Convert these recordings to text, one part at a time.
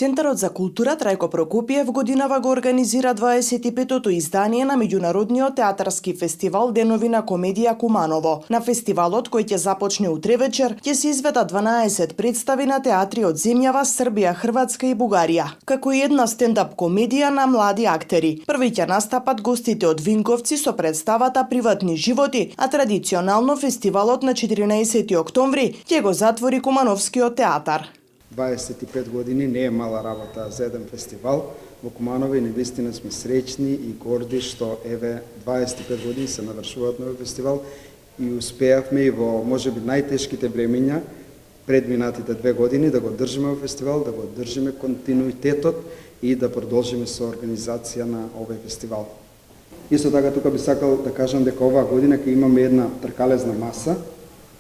Центарот за култура Трајко Прокопиев годинава го организира 25-тото издание на меѓународниот театарски фестивал Денови на комедија Куманово. На фестивалот, кој ќе започне утре вечер, ќе се изведат 12 представи на театри од земјава Србија, Хрватска и Бугарија, како и една стендап комедија на млади актери. Први ќе настапат гостите од Винковци со представата Приватни животи, а традиционално фестивалот на 14 октомври ќе го затвори Кумановскиот театар. 25 години не е мала работа за еден фестивал. Во Куманово и навистина сме среќни и горди што еве 25 години се навршуваат на овој фестивал и успеавме и во можеби најтешките времења пред минатите 2 години да го држиме во фестивал, да го држиме континуитетот и да продолжиме со организација на овој фестивал. Исто така тука би сакал да кажам дека оваа година ќе имаме една тркалезна маса.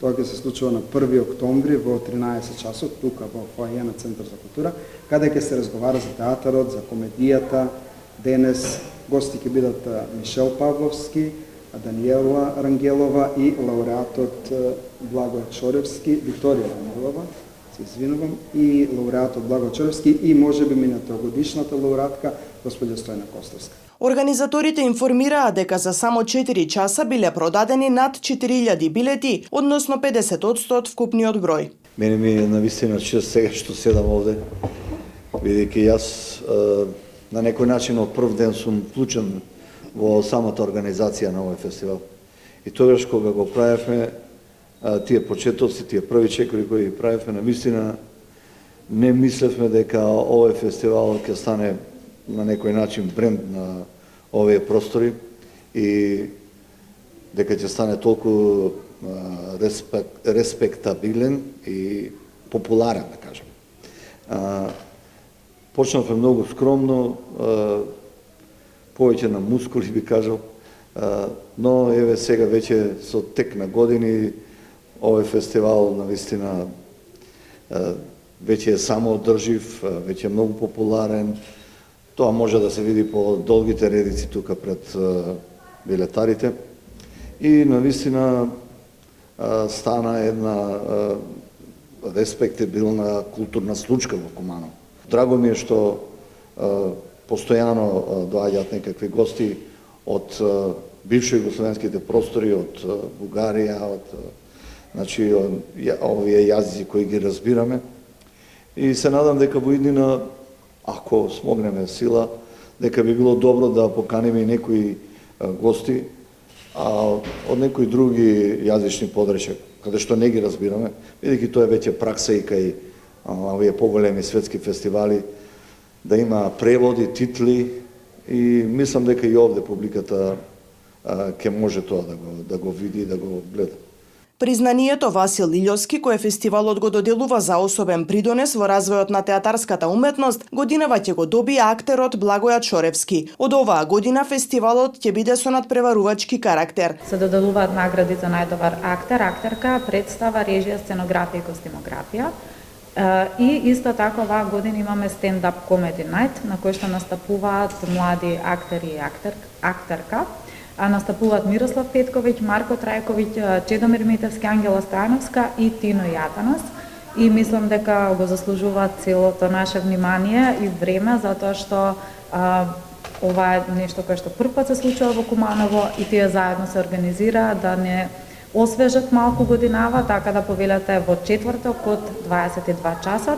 Тоа ќе се случува на 1 октомври во 13 часот, тука во фоаје на Центар за култура, каде ќе се разговара за театарот, за комедијата. Денес гости ќе бидат Мишел Павловски, Даниела Рангелова и лауреатот Благоје Чоревски, Викторија Рангелова, се извинувам, и лауреатот Благоје Чоревски и можеби минатогодишната лауреатка госпоѓа Стојна Костовска. Организаторите информираа дека за само 4 часа биле продадени над 4000 билети, односно 50% од вкупниот број. Мене ми е навистина чест сега што седам овде, бидејќи јас на некој начин од прв ден сум вклучен во самата организација на овој фестивал. И тогаш кога го правевме тие почетоци, тие први чекори кои правевме, навистина не мислевме дека овој фестивал ќе стане на некој начин бренд на овие простори и дека ќе стане толку респектабилен и популарен, да кажем. Почнавме многу скромно, повеќе на мускули би кажал, но еве сега веќе со тек на години овој фестивал навистина веќе е самоодржив, веќе е многу популарен. Тоа може да се види по долгите редици тука пред билетарите и навистина стана една респектабилна културна случка во Куманово. Драго ми е што постојано доаѓаат некакви гости од бивши југословенските простори, од Бугарија, од овие јазици кои ги разбираме. И се надам дека во иднина, ако смогнеме сила, дека би било добро да поканиме и некои гости од некои други јазични подречја, каде што не ги разбираме, бидејќи тоа е веќе пракса и кај овие поголеми светски фестивали, да има преводи, титли и мислам дека и овде публиката ќе може тоа да го види и да го гледа. Признанието Васил Илјовски, кое фестивалот го доделува за особен придонес во развојот на театарската уметност, годинава ќе го добие актерот Благоја Чоревски. Од оваа година фестивалот ќе биде со надпреварувачки карактер. Се доделуваат награди за најдобар актер, актерка, представа, режија, сценографија и костимографија. И исто така оваа година имаме стендап комеди најт, на кој што настапуваат млади актери и актерка. Настапуваат Мирослав Петковиќ, Марко Трајковиќ, Чедомир Митевски, Ангела Стојановска и Тино Јатанас. И мислам дека го заслужуваат целото наше внимание и време, затоа што ова е нешто кое што првпат се случува во Куманово и тие заедно се организира да не освежат малку годинава, така да повелете во четврток од 22 часот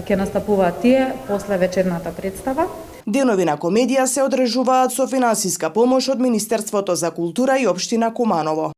ќе настапуваат тие после вечерната представа. Денови на комедија се одржуваат со финансиска помош од Министерството за култура и општина Куманово.